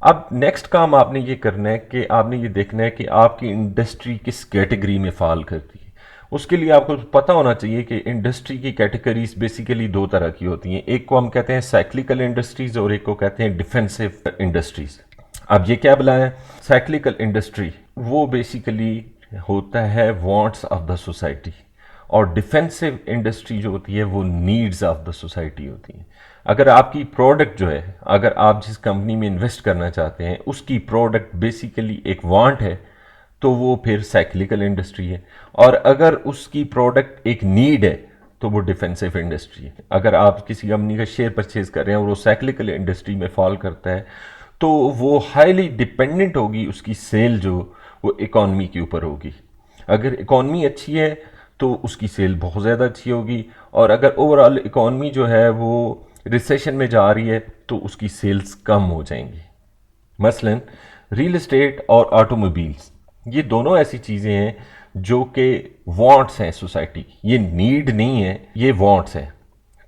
अब नेक्स्ट काम आपने ये करना है कि आपने ये देखना है कि आपकी इंडस्ट्री किस कैटेगरी में फॉल करती है। उसके लिए आपको पता होना चाहिए कि इंडस्ट्री की कैटेगरीज बेसिकली दो तरह की होती हैं। एक को हम कहते हैं साइक्लिकल इंडस्ट्रीज और एक को कहते हैं डिफेंसिव इंडस्ट्रीज। अब ये क्या बुलाएं? साइक्लिकल इंडस्ट्री वो बेसिकली होता है वांट्स ऑफ द सोसाइटी, और डिफेंसिव इंडस्ट्री जो होती है वो नीड्स ऑफ द सोसाइटी होती है। अगर आपकी प्रोडक्ट जो है, अगर आप जिस कंपनी में इन्वेस्ट करना चाहते हैं उसकी प्रोडक्ट बेसिकली एक वांट है तो वो फिर साइक्लिकल इंडस्ट्री है, और अगर उसकी प्रोडक्ट एक नीड है तो वो डिफेंसिव इंडस्ट्री है। अगर आप किसी कंपनी का शेयर परचेज कर रहे हैं और वो साइक्लिकल इंडस्ट्री में फॉल करता है तो वो हाईली डिपेंडेंट होगी, उसकी सेल जो वो इकॉनमी के ऊपर होगी। अगर इकॉनमी अच्छी है तो उसकी सेल बहुत ज़्यादा अच्छी होगी, और अगर ओवरऑल इकॉनमी जो है वो रिसेशन में जा रही है तो उसकी सेल्स कम हो जाएंगी। मसलन रियल एस्टेट और ऑटोमोबाइल्स, ये दोनों ऐसी चीज़ें हैं जो कि वांट्स हैं सोसाइटी की, ये नीड नहीं है, ये वांट्स हैं।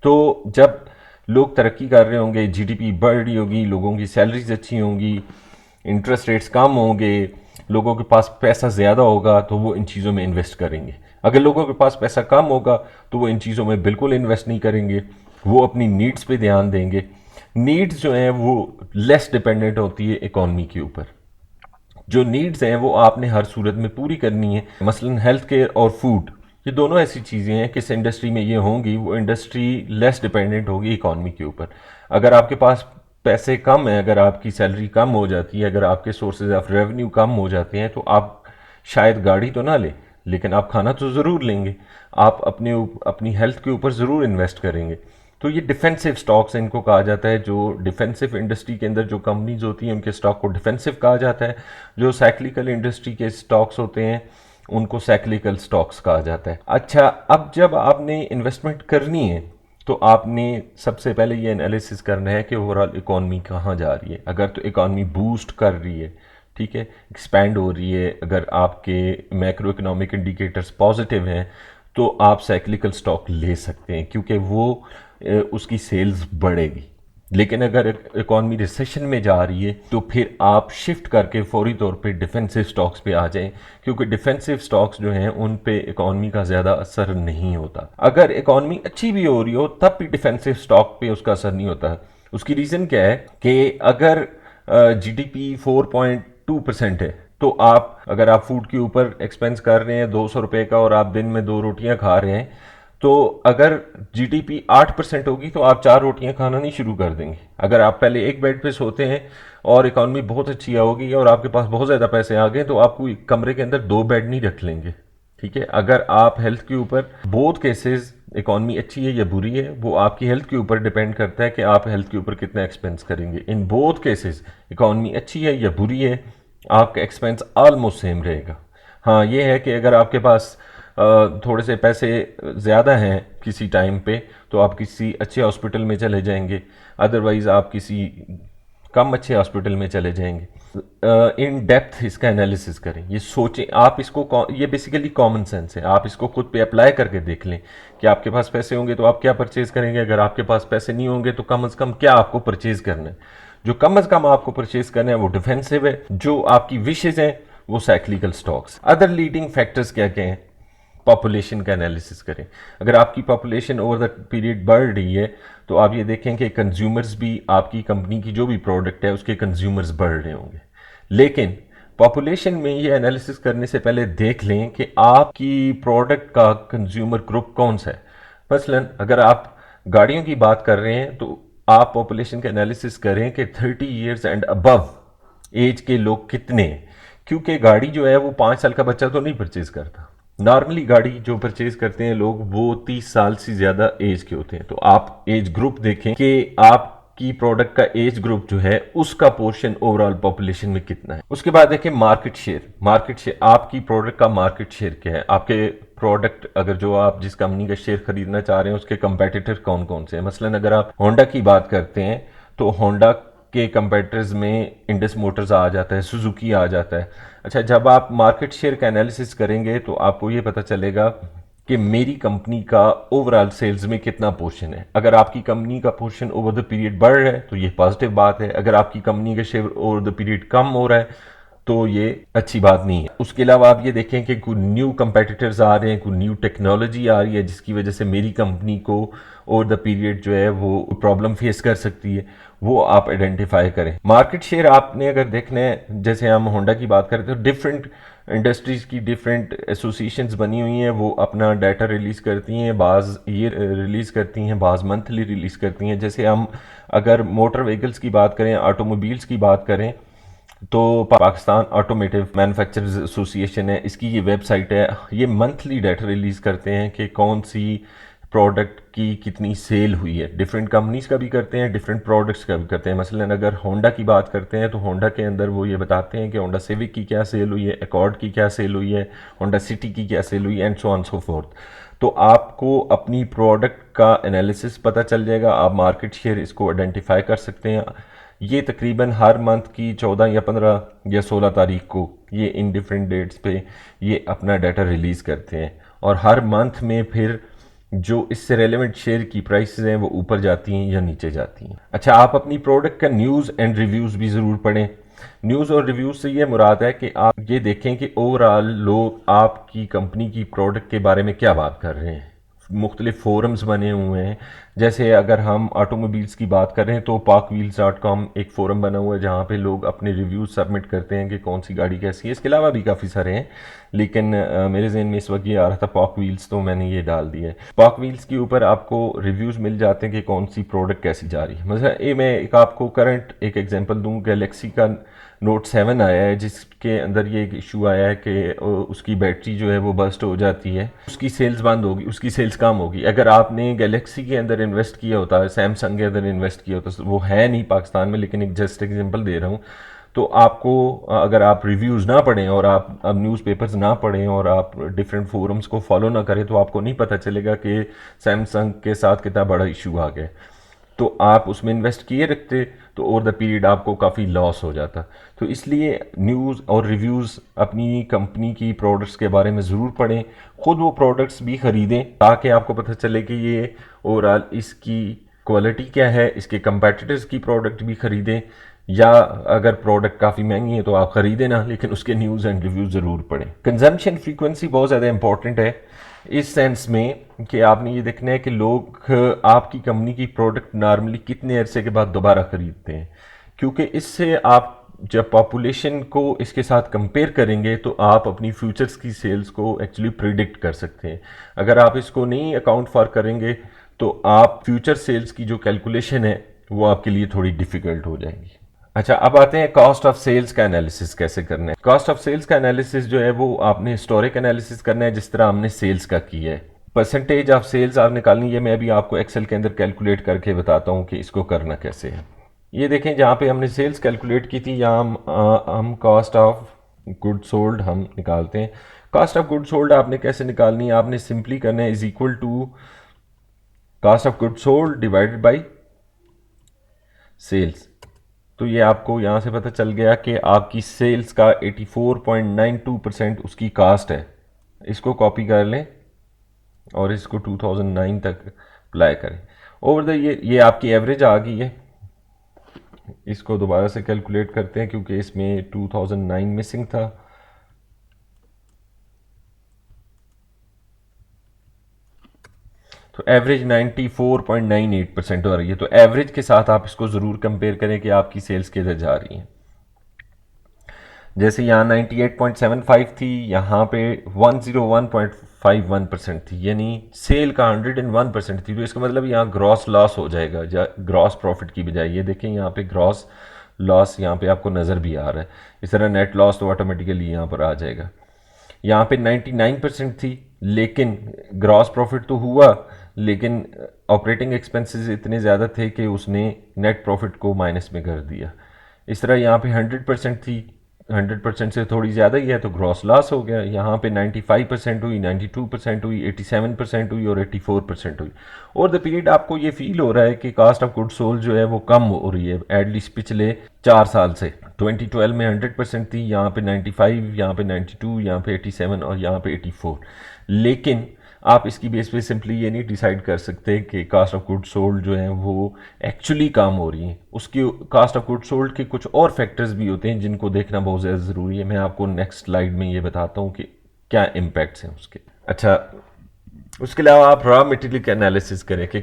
तो जब लोग तरक्की कर रहे होंगे, जीडीपी बढ़ रही होगी, लोगों की सैलरीज अच्छी होंगी, इंटरेस्ट रेट्स कम होंगे, लोगों के पास पैसा ज़्यादा होगा, तो वो इन चीज़ों में इन्वेस्ट करेंगे। अगर लोगों के पास पैसा कम होगा तो वो इन चीज़ों में बिल्कुल इन्वेस्ट नहीं करेंगे, वो अपनी नीड्स पे ध्यान देंगे। नीड्स जो हैं वो लेस डिपेंडेंट होती है इकॉनमी के ऊपर। जो नीड्स हैं वो आपने हर सूरत में पूरी करनी है। मसलन हेल्थ केयर और फूड, ये दोनों ऐसी चीज़ें हैं किस इंडस्ट्री में ये होंगी, वो इंडस्ट्री लेस डिपेंडेंट होगी इकॉनमी के ऊपर। अगर आपके पास पैसे कम है, अगर आपकी सैलरी कम हो जाती है, अगर आपके सोर्सेज ऑफ रेवेन्यू कम हो जाते हैं, तो आप शायद गाड़ी तो ना लें, लेकिन आप खाना तो ज़रूर लेंगे, आप अपनी हेल्थ के ऊपर ज़रूर इन्वेस्ट करेंगे। तो ये डिफेंसिव स्टॉक्स इनको कहा जाता है। जो डिफेंसिव इंडस्ट्री के अंदर जो कंपनीज होती हैं उनके स्टॉक को डिफेंसिव कहा जाता है। जो साइक्लिकल इंडस्ट्री के स्टॉक्स होते हैं उनको साइक्लिकल स्टॉक्स कहा जाता है। अच्छा, अब जब आपने इन्वेस्टमेंट करनी है तो आपने सबसे पहले ये एनालिसिस करना है कि ओवरऑल इकॉनमी कहाँ जा रही है। अगर तो इकॉनमी बूस्ट कर रही है, ठीक है, एक्सपैंड हो रही है, अगर आपके मैक्रो इकोनॉमिक इंडिकेटर्स पॉजिटिव हैं, तो आप साइक्लिकल स्टॉक ले सकते हैं क्योंकि वो उसकी सेल्स बढ़ेगी। लेकिन अगर इकॉनमी रिसेशन में जा रही है तो फिर आप शिफ्ट करके फौरी तौर पे डिफेंसिव स्टॉक्स पे आ जाएं, क्योंकि डिफेंसिव स्टॉक्स जो हैं उन पे इकॉनमी का ज़्यादा असर नहीं होता। अगर इकॉनमी अच्छी भी हो रही हो तब भी डिफेंसिव स्टॉक पे उसका असर नहीं होता। उसकी रीज़न क्या है कि अगर जीडीपी 4.2% है, तो अगर आप फूड के ऊपर एक्सपेंस कर रहे हैं 200 रुपये का और आप दिन में 2 रोटियां खा रहे हैं, तो अगर जीडीपी 8% होगी तो आप 4 रोटियां खाना नहीं शुरू कर देंगे। अगर आप पहले एक बेड पे सोते हैं और इकॉनमी बहुत अच्छी होगी और आपके पास बहुत ज़्यादा पैसे आ गए तो आप कोई कमरे के अंदर 2 बेड नहीं रख लेंगे, ठीक है। अगर आप हेल्थ के ऊपर, बोथ केसेस इकॉनमी अच्छी है या बुरी है वो आपकी हेल्थ के ऊपर डिपेंड करता है कि आप हेल्थ के ऊपर कितना एक्सपेंस करेंगे। इन बोथ केसेस इकॉनमी अच्छी है या बुरी है, आपका एक्सपेंस ऑलमोस्ट सेम रहेगा। हाँ, ये है कि अगर आपके पास थोड़े से पैसे ज़्यादा हैं किसी टाइम पे तो आप किसी अच्छे हॉस्पिटल में चले जाएंगे, अदरवाइज़ आप किसी कम अच्छे हॉस्पिटल में चले जाएंगे। इन डेप्थ इसका एनालिसिस करें, ये सोचें, आप इसको, ये बेसिकली कॉमन सेंस है, आप इसको खुद पे अप्लाई करके देख लें कि आपके पास पैसे होंगे तो आप क्या परचेज करेंगे, अगर आपके पास पैसे नहीं होंगे तो कम से कम क्या आपको परचेज करना है। जो कम से कम आपको परचेज करना है वो डिफेंसिव है, जो आपकी विशेज हैं वो cyclical stocks. Other leading factors क्या क्या हैं, पॉपुलेशन का एनालिसिस करें। अगर आपकी पॉपुलेशन ओवर द पीरियड बढ़ रही है तो आप ये देखें कि कंज्यूमर्स भी, आपकी कंपनी की जो भी प्रोडक्ट है उसके कंज्यूमर्स बढ़ रहे होंगे। लेकिन पॉपुलेशन में ये एनालिसिस करने से पहले देख लें कि आपकी प्रोडक्ट का कंज्यूमर ग्रुप कौन सा है। मसलन अगर आप गाड़ियों की बात कर रहे हैं तो आप पॉपुलेशन का एनालिसिस करें कि 30 ईयर्स एंड अबव एज के लोग कितने हैं, क्योंकि गाड़ी जो है वो 5 साल का बच्चा तो नहीं परचेज करता। नॉर्मली गाड़ी जो परचेज करते हैं लोग वो 30 साल से ज़्यादा एज के होते हैं। तो आप एज ग्रुप देखें कि आपकी प्रोडक्ट का एज ग्रुप जो है उसका पोर्शन ओवरऑल पॉपुलेशन में कितना है। उसके बाद देखें मार्केट शेयर, आपकी प्रोडक्ट का मार्केट शेयर क्या है। आपके प्रोडक्ट, अगर जो आप जिस कंपनी का शेयर खरीदना चाह रहे हैं उसके कंपेटिटर कौन कौन से हैं। मसलन अगर आप होंडा की बात करते हैं तो होंडा के कंपेटिटर्स में इंडस मोटर्स आ जाता है, सुजुकी आ जाता है। अच्छा, जब आप मार्केट शेयर का एनालिसिस करेंगे तो आपको ये पता चलेगा कि मेरी कंपनी का ओवरऑल सेल्स में कितना पोर्शन है। अगर आपकी कंपनी का पोर्शन ओवर द पीरियड बढ़ रहा है तो ये पॉजिटिव बात है। अगर आपकी कंपनी का शेयर ओवर द पीरियड कम हो रहा है तो ये अच्छी बात नहीं है। उसके अलावा आप ये देखें कि कुछ न्यू कंपेटिटर्स आ रहे हैं, कुछ न्यू टेक्नोलॉजी आ रही है जिसकी वजह से मेरी कंपनी को ओवर द पीरियड जो है वो प्रॉब्लम फेस कर सकती है, वो आप आइडेंटिफाई करें। मार्केट शेयर आपने अगर देखना है, जैसे हम होंडा की बात करें तो डिफरेंट इंडस्ट्रीज़ की डिफरेंट एसोसिएशंस बनी हुई हैं, वो अपना डाटा रिलीज़ करती हैं, बाज़ ईयर रिलीज़ करती हैं, बाज़ मंथली रिलीज़ करती हैं। जैसे हम अगर मोटर व्हीकल्स की बात करें, ऑटोमोबाइल्स की बात करें तो पाकिस्तान ऑटोमेटिव मैन्युफैक्चरर्स एसोसिएशन है, इसकी ये वेबसाइट है, ये मंथली डाटा रिलीज़ करते हैं कि कौन सी प्रोडक्ट की कितनी सेल हुई है। डिफरेंट कंपनीज का भी करते हैं, डिफरेंट प्रोडक्ट्स का भी करते हैं। मसलन अगर होंडा की बात करते हैं तो होंडा के अंदर वो ये बताते हैं कि होंडा सिविक की क्या सेल हुई है, अकॉर्ड की क्या सेल हुई है, होंडा सिटी की क्या सेल हुई है, and so on so fourth. तो आपको अपनी प्रोडक्ट का एनालिसिस पता चल जाएगा, आप मार्केट शेयर इसको आइडेंटिफाई कर सकते हैं। ये तकरीबन हर मंथ की 14 या 15 या 16 तारीख को ये इन डिफरेंट डेट्स पे ये अपना डाटा रिलीज़ करते हैं, और हर मंथ में फिर जो इससे रेलेवेंट शेयर की प्राइसेस हैं वो ऊपर जाती हैं या नीचे जाती हैं। अच्छा, आप अपनी प्रोडक्ट का न्यूज़ एंड रिव्यूज़ भी ज़रूर पढ़ें। न्यूज़ और रिव्यूज़ से ये मुराद है कि आप ये देखें कि ओवरऑल लोग आपकी कंपनी की प्रोडक्ट के बारे में क्या बात कर रहे हैं। मुख्तलिफ फोरम्स बने हुए हैं, जैसे अगर हम ऑटोमोबाइल्स की बात करें तो parkwheels.com एक फ़ोरम बना हुआ है जहाँ पे लोग अपने रिव्यूज़ सबमिट करते हैं कि कौन सी गाड़ी कैसी है। इसके अलावा भी काफ़ी सारे हैं, लेकिन मेरे जहन में इस वक्त ये आ रहा था पार्क व्हील्स, तो मैंने ये डाल दिया है। पार्क व्हील्स के ऊपर आपको रिव्यूज़ मिल जाते हैं कि कौन सी प्रोडक्ट कैसी जा रही है। मतलब ये मैं एक आपको करंट एक एग्जांपल दूं, गैलेक्सी का नोट 7 आया है जिसके अंदर ये एक इशू आया है कि उसकी बैटरी जो है वो बस्ट हो जाती है, उसकी सेल्स बंद होगी, उसकी सेल्स कम होगी। अगर आपने गैलेक्सी के अंदर इन्वेस्ट किया होता है, सैमसंग के अंदर इन्वेस्ट किया होता है, वो है नहीं पाकिस्तान में, लेकिन एक जस्ट एग्जांपल दे रहा हूँ, तो आपको अगर आप रिव्यूज़ ना पढ़ें और आप अब न्यूज़पेपर्स ना पढ़ें और आप डिफरेंट फोरम्स को फॉलो ना करें, तो आपको नहीं पता चलेगा कि सैमसंग के साथ कितना बड़ा इशू आ गया। तो आप उसमें इन्वेस्ट किए रखते तो ओवर द पीरियड आपको काफ़ी लॉस हो जाता। तो इसलिए न्यूज़ और रिव्यूज़ अपनी कंपनी की प्रोडक्ट्स के बारे में ज़रूर पढ़ें, ख़ुद वो प्रोडक्ट्स भी ख़रीदें ताकि आपको पता चले कि ये ओवरऑल इसकी क्वालिटी क्या है, इसके कंपेटिटर्स की प्रोडक्ट भी ख़रीदें, या अगर प्रोडक्ट काफ़ी महंगी है तो आप ख़रीदें ना, लेकिन उसके न्यूज़ एंड रिव्यूज़ ज़रूर पढ़ें। कंजम्पशन फ्रीक्वेंसी बहुत ज़्यादा इंपॉर्टेंट है इस सेंस में कि आपने ये देखना है कि लोग आपकी कंपनी की प्रोडक्ट नॉर्मली कितने अरसे के बाद दोबारा ख़रीदते हैं, क्योंकि इससे आप जब पॉपुलेशन को इसके साथ कंपेयर करेंगे तो आप अपनी फ्यूचर्स की सेल्स को एक्चुअली प्रिडिक्ट कर सकते हैं। अगर आप इसको नहीं अकाउंट फॉर करेंगे तो आप फ्यूचर सेल्स की जो कैलकुलेशन है वो आपके लिए थोड़ी डिफ़िकल्ट हो जाएंगी। अच्छा, अब आते हैं कॉस्ट ऑफ सेल्स का एनालिसिस कैसे करना है। कॉस्ट ऑफ सेल्स का एनालिसिस जो है वो आपने हिस्टोरिक एनालिसिस करना है, जिस तरह हमने सेल्स का किया है। परसेंटेज ऑफ सेल्स आप निकालनी है, मैं अभी आपको एक्सेल के अंदर कैलकुलेट करके बताता हूँ कि इसको करना कैसे है। ये देखें, जहाँ पे हमने सेल्स कैलकुलेट की थी, यहाँ हम कॉस्ट ऑफ गुड सोल्ड हम निकालते हैं। कॉस्ट ऑफ गुड सोल्ड आपने कैसे निकालनी है, आपने सिंपली करना है is equal to cost of good sold divided by sales. तो ये आपको यहाँ से पता चल गया कि आपकी सेल्स का 84.92% उसकी कास्ट है। इसको कॉपी कर लें और इसको 2009 तक अप्लाई करें। ओवर द ये आपकी एवरेज आ गई है। इसको दोबारा से कैलकुलेट करते हैं क्योंकि इसमें 2009 मिसिंग था। तो एवरेज 94.98% हो रही है। तो एवरेज के साथ आप इसको ज़रूर कंपेयर करें कि आपकी सेल्स किधर जा रही हैं। जैसे यहाँ 98.75 थी, यहाँ पे 101.51% थी, यानी सेल का 101% थी। तो इसका मतलब यहाँ ग्रॉस लॉस हो जाएगा या ग्रॉस प्रॉफिट की बजाय। ये देखें यहाँ पे ग्रॉस लॉस यहाँ पे आपको नज़र भी आ रहा है। इस तरह नेट लॉस तो ऑटोमेटिकली यहाँ पर आ जाएगा। यहाँ पे 99% थी, लेकिन ग्रॉस प्रॉफिट तो हुआ, लेकिन ऑपरेटिंग एक्सपेंसेस इतने ज़्यादा थे कि उसने नेट प्रॉफिट को माइनस में कर दिया। इस तरह यहाँ पे 100% थी, 100% से थोड़ी ज़्यादा ही है तो ग्रॉस लॉस हो गया। यहाँ पे 95% हुई, 92% हुई, 87% हुई और 84% हुई। और द पीरियड आपको ये फील हो रहा है कि कास्ट ऑफ गुड सोल्ड जो है वो कम हो रही है, एटलीस्ट पिछले 4 साल से। 2012 में 100% थी, यहाँ पे 95, यहाँ पे 92, यहाँ पे 87 और यहाँ पे 84। लेकिन आप इसकी बेस पे सिंपली ये नहीं डिसाइड कर सकते कि कास्ट ऑफ गुड सोल्ड जो है वो एक्चुअली काम हो रही है। उसकी कास्ट ऑफ गुड सोल्ड के कुछ और फैक्टर्स भी होते हैं जिनको देखना बहुत ज़्यादा ज़रूरी है। मैं आपको नेक्स्ट स्लाइड में ये बताता हूँ कि क्या इम्पैक्ट्स हैं उसके। अच्छा, उसके अलावा आप रॉ मटेरियल का एनालिसिस करें कि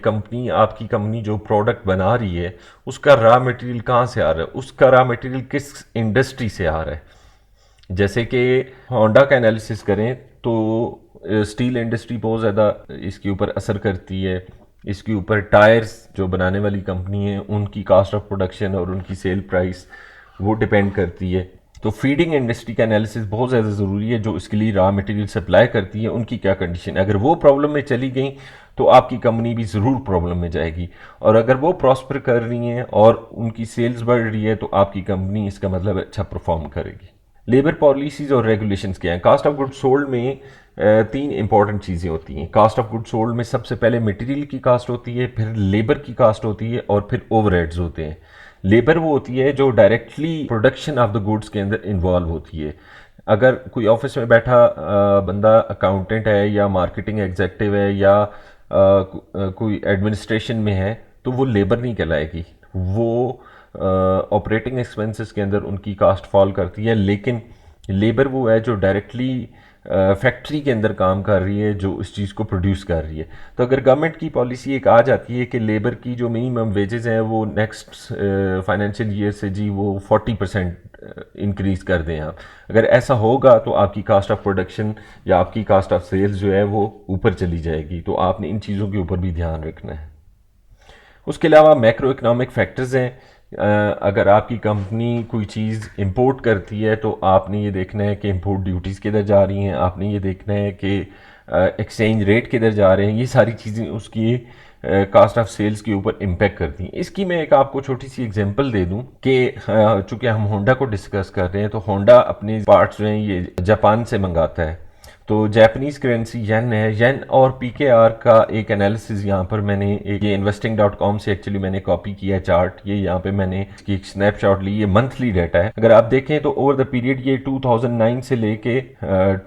आपकी कंपनी जो प्रोडक्ट बना रही है उसका रॉ मटेरियल कहाँ से आ रहा है, उसका रॉ मटेरियल किस इंडस्ट्री से आ रहा है। जैसे कि होंडा का एनालिसिस करें तो स्टील इंडस्ट्री बहुत ज़्यादा इसके ऊपर असर करती है। इसके ऊपर टायर्स जो बनाने वाली कंपनी है उनकी कास्ट ऑफ प्रोडक्शन और उनकी सेल प्राइस वो डिपेंड करती है। तो फीडिंग इंडस्ट्री का एनालिसिस बहुत ज़्यादा ज़रूरी है, जो इसके लिए रॉ मटेरियल सप्लाई करती है उनकी क्या कंडीशन है। अगर वो प्रॉब्लम में चली गई तो आपकी कंपनी भी ज़रूर प्रॉब्लम में जाएगी, और अगर वो प्रॉस्पर कर रही हैं और उनकी सेल्स बढ़ रही है तो आपकी कंपनी इसका मतलब अच्छा परफॉर्म करेगी। लेबर पॉलिसीज़ और रेगुलेशंस क्या हैं। कास्ट ऑफ गुड सोल्ड में 3 इंपॉर्टेंट चीज़ें होती हैं। कास्ट ऑफ गुड सोल्ड में सबसे पहले मटेरियल की कास्ट होती है, फिर लेबर की कास्ट होती है और फिर ओवरहेड्स होते हैं। लेबर वो होती है जो directly production of the goods के अंदर इन्वॉल्व होती है। अगर कोई ऑफिस में बैठा बंदा अकाउंटेंट है या मार्केटिंग एग्जेक्टिव है या कोई एडमिनिस्ट्रेशन में है, तो वो लेबर नहीं कहलाएगी, वो ऑपरेटिंग एक्सपेंसेस के अंदर उनकी कास्ट फॉल करती है। लेकिन लेबर वो है जो डायरेक्टली फैक्ट्री के अंदर काम कर रही है, जो इस चीज़ को प्रोड्यूस कर रही है। तो अगर गवर्नमेंट की पॉलिसी एक आ जाती है कि लेबर की जो मिनिमम वेजेस हैं वो नेक्स्ट फाइनेंशियल ईयर से जी वो 40% इंक्रीज़ कर दें आप, अगर ऐसा होगा तो आपकी कास्ट ऑफ प्रोडक्शन या आपकी कास्ट ऑफ सेल्स जो है वो ऊपर चली जाएगी। तो आपने इन चीज़ों के ऊपर भी ध्यान रखना है। उसके अलावा मैक्रो इकोनॉमिक फैक्टर्स हैं। अगर आपकी कंपनी कोई चीज़ इंपोर्ट करती है तो आपने ये देखना है कि इंपोर्ट ड्यूटीज़ किधर जा रही हैं, आपने ये देखना है कि एक्सचेंज रेट किधर जा रहे हैं। ये सारी चीज़ें उसकी कास्ट ऑफ सेल्स के ऊपर इम्पेक्ट करती हैं। इसकी मैं एक आपको छोटी सी एग्जांपल दे दूं कि चूँकि हम होंडा को डिस्कस कर रहे हैं, तो होंडा अपने पार्ट्स जो हैं ये जापान से मंगाता है। तो जैपनीज करेंसी येन है। येन और पीकेआर का एक एनालिसिस यहाँ पर मैंने एक ये investing.com से एक्चुअली मैंने कॉपी किया है चार्ट। ये यहाँ पे मैंने इसकी एक स्नैपशॉट ली। ये मंथली डाटा है। अगर आप देखें तो ओवर द पीरियड ये 2009 से लेके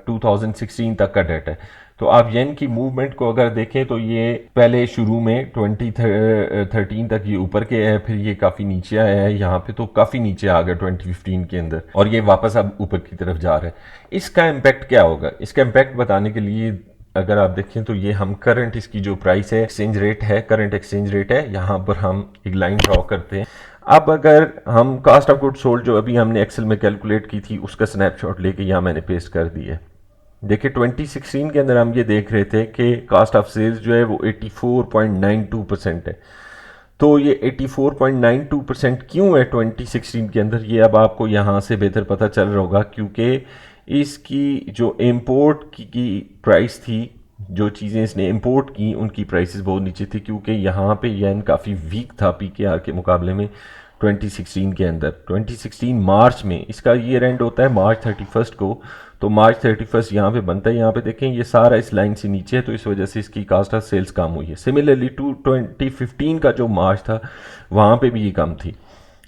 2016 तक का डाटा है। तो आप येन की मूवमेंट को अगर देखें तो ये पहले शुरू में 2013 तक ये ऊपर के है, फिर ये काफ़ी नीचे आया है। यहाँ पे तो काफ़ी नीचे आ गया 2015 के अंदर, और ये वापस अब ऊपर की तरफ जा रहा है। इसका इम्पैक्ट क्या होगा? इसका इम्पैक्ट बताने के लिए अगर आप देखें तो ये हम करंट इसकी जो प्राइस है, एक्सचेंज रेट है, करंट एक्सचेंज रेट है, यहाँ पर हम एक लाइन ड्रॉ करते हैं। अब अगर हम कास्ट ऑफ गुड सोल्ड जो अभी हमने एक्सेल में कैलकुलेट की थी उसका स्नैपशॉट लेके यहाँ मैंने पेस्ट कर दिया है। देखिए 2016 के अंदर हम ये देख रहे थे कि कास्ट ऑफ सेल्स जो है वो 84.92% है। तो ये 84.92% क्यों है 2016 के अंदर, ये अब आपको यहाँ से बेहतर पता चल रहा होगा, क्योंकि इसकी जो इम्पोर्ट की प्राइस थी, जो चीज़ें इसने इंपोर्ट की उनकी प्राइसेस बहुत नीचे थी, क्योंकि यहाँ पे येन काफ़ी वीक था पीकेआर के मुकाबले में 2016 के अंदर। 2016 मार्च में, इसका ईयर एंड होता है मार्च 31 को, तो मार्च 31 यहाँ पे बनता है। यहाँ पे देखें ये सारा इस लाइन से नीचे है, तो इस वजह से इसकी कास्ट ऑफ सेल्स कम हुई है। सिमिलरली 2015 का जो मार्च था वहाँ पे भी ये कम थी।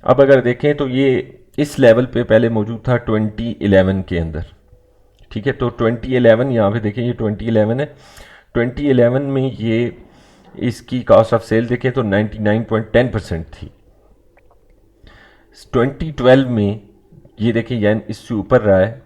अब अगर देखें तो ये इस लेवल पे पहले मौजूद था 2011 के अंदर, ठीक है। तो 2011 यहाँ पे देखें, ये 2011 है। 2011 में ये इसकी कास्ट ऑफ सेल देखें तो 99.10% थी। 2012 में ये देखें येन इससे ऊपर रहा है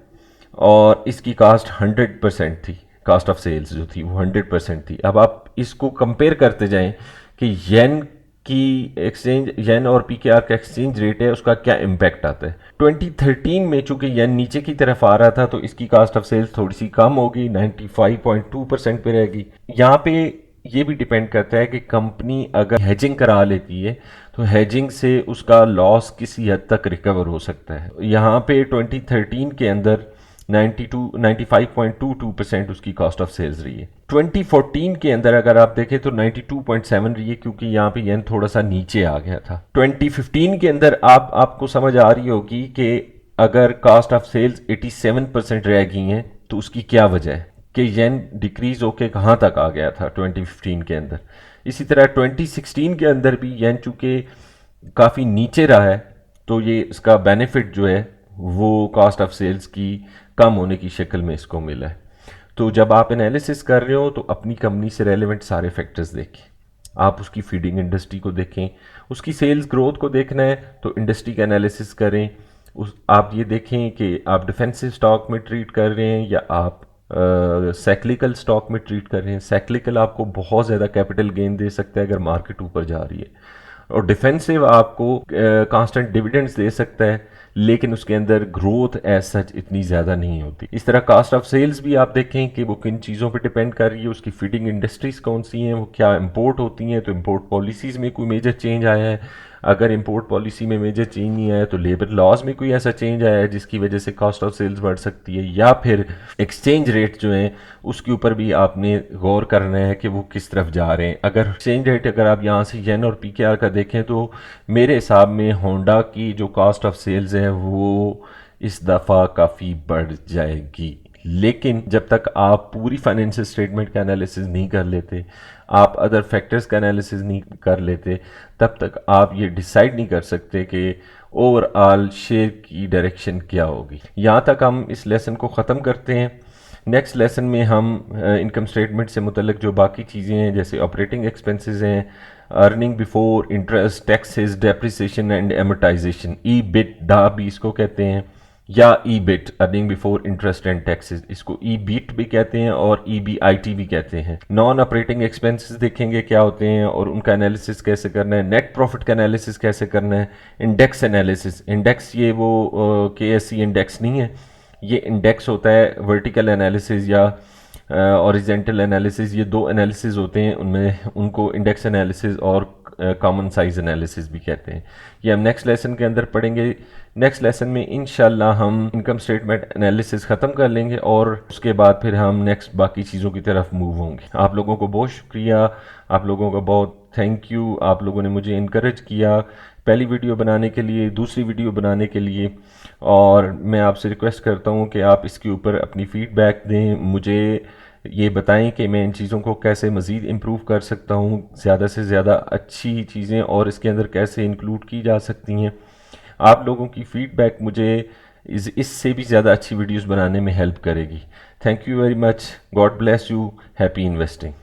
और इसकी कास्ट 100% थी। कास्ट ऑफ सेल्स जो थी वो 100% थी। अब आप इसको कंपेयर करते जाएं कि येन की एक्सचेंज, येन और पीकेआर का एक्सचेंज रेट है, उसका क्या इम्पैक्ट आता है। 2013 में चूंकि येन नीचे की तरफ आ रहा था तो इसकी कास्ट ऑफ सेल्स थोड़ी सी कम होगी, 95.2% पे रहेगी। यहाँ पे ये भी डिपेंड करता है कि कंपनी अगर हेजिंग करा लेती है तो हेजिंग से उसका लॉस किसी हद तक रिकवर हो सकता है। यहाँ पे 2013 के अंदर 95.22% उसकी कॉस्ट ऑफ सेल्स रही है। 2014 के अंदर अगर आप देखें तो 92.7 रही है, क्योंकि यहाँ पे येन थोड़ा सा नीचे आ गया था। 2015 के अंदर आपको समझ आ रही होगी कि अगर कॉस्ट ऑफ सेल्स 87% रह गई हैं तो उसकी क्या वजह है कि येन डिक्रीज होके कहाँ तक आ गया था 2015 के अंदर। इसी तरह 2016 के अंदर भी येन चूँकि काफ़ी नीचे रहा है तो ये इसका बेनिफिट जो है वो कॉस्ट ऑफ सेल्स की कम होने की शक्ल में इसको मिला है। तो जब आप एनालिसिस कर रहे हो तो अपनी कंपनी से रेलेवेंट सारे फैक्टर्स देखें। आप उसकी फीडिंग इंडस्ट्री को देखें, उसकी सेल्स ग्रोथ को देखना है तो इंडस्ट्री का एनालिसिस करें। आप ये देखें कि आप डिफेंसिव स्टॉक में ट्रीट कर रहे हैं या आप साइक्लिकल स्टॉक में ट्रीट कर रहे हैं। साइक्लिकल आपको बहुत ज़्यादा कैपिटल गेन दे सकता है अगर मार्केट ऊपर जा रही है, और डिफेंसिव आपको कांस्टेंट डिविडेंड्स दे सकता है, लेकिन उसके अंदर ग्रोथ एज सच इतनी ज़्यादा नहीं होती। इस तरह कास्ट ऑफ सेल्स भी आप देखें कि वो किन चीज़ों पे डिपेंड कर रही है, उसकी फीडिंग इंडस्ट्रीज़ कौन सी हैं, वो क्या इंपोर्ट होती हैं, तो इंपोर्ट पॉलिसीज़ में कोई मेजर चेंज आया है। अगर इंपोर्ट पॉलिसी में मेजर चेंज नहीं आया तो लेबर लॉज में कोई ऐसा चेंज आया है जिसकी वजह से कॉस्ट ऑफ सेल्स बढ़ सकती है, या फिर एक्सचेंज रेट जो है उसके ऊपर भी आपने गौर करना है कि वो किस तरफ जा रहे हैं। अगर एक्सचेंज रेट अगर आप यहाँ से येन और पीकेआर का देखें तो मेरे हिसाब में होंडा की जो कॉस्ट ऑफ सेल्स है वो इस दफ़ा काफ़ी बढ़ जाएगी। लेकिन जब तक आप पूरी फाइनेंशियल स्टेटमेंट का एनालिसिस नहीं कर लेते, आप अदर फैक्टर्स का एनालिसिस नहीं कर लेते, तब तक आप ये डिसाइड नहीं कर सकते कि ओवरऑल शेयर की डायरेक्शन क्या होगी। यहाँ तक हम इस लेसन को ख़त्म करते हैं। नेक्स्ट लेसन में हम इनकम स्टेटमेंट से मुतल्लिक जो बाकी चीज़ें हैं, जैसे ऑपरेटिंग एक्सपेंसेस हैं, earning before interest, taxes, depreciation and amortisation, EBITDA भी इसको कहते हैं, या EBIT, earning before interest and taxes, इसको EBIT भी कहते हैं और EBIT भी कहते हैं। नॉन ऑपरेटिंग एक्सपेंसेस देखेंगे क्या होते हैं और उनका एनालिसिस कैसे करना है, नेट प्रॉफिट का एनालिसिस कैसे करना है, इंडेक्स एनालिसिस। इंडेक्स ये वो KSE इंडेक्स नहीं है, ये इंडेक्स होता है वर्टिकल एनालिसिस या हॉरिजॉन्टल एनालिसिस, ये दो एनालिसिस होते हैं, उनमें उनको इंडेक्स एनालिसिस और कॉमन साइज एनालिसिस भी कहते हैं। ये हम नेक्स्ट लेसन के अंदर पढ़ेंगे। नेक्स्ट लेसन में इंशाल्लाह हम इनकम स्टेटमेंट एनालिसिस ख़त्म कर लेंगे और उसके बाद फिर हम नेक्स्ट बाकी चीज़ों की तरफ मूव होंगे। आप लोगों को बहुत शुक्रिया, आप लोगों का बहुत थैंक यू, आप लोगों ने मुझे इनकरेज किया पहली वीडियो बनाने के लिए, दूसरी वीडियो बनाने के लिए, और मैं आपसे रिक्वेस्ट करता हूँ कि आप इसके ऊपर अपनी फ़ीडबैक दें, मुझे ये बताएं कि मैं इन चीज़ों को कैसे मज़ीद इम्प्रूव कर सकता हूँ, ज़्यादा से ज़्यादा अच्छी चीज़ें और इसके अंदर कैसे इंक्लूड की जा सकती हैं। आप लोगों की फ़ीडबैक मुझे इससे भी ज़्यादा अच्छी वीडियोस बनाने में हेल्प करेगी। Thank you very much, God bless you, happy investing.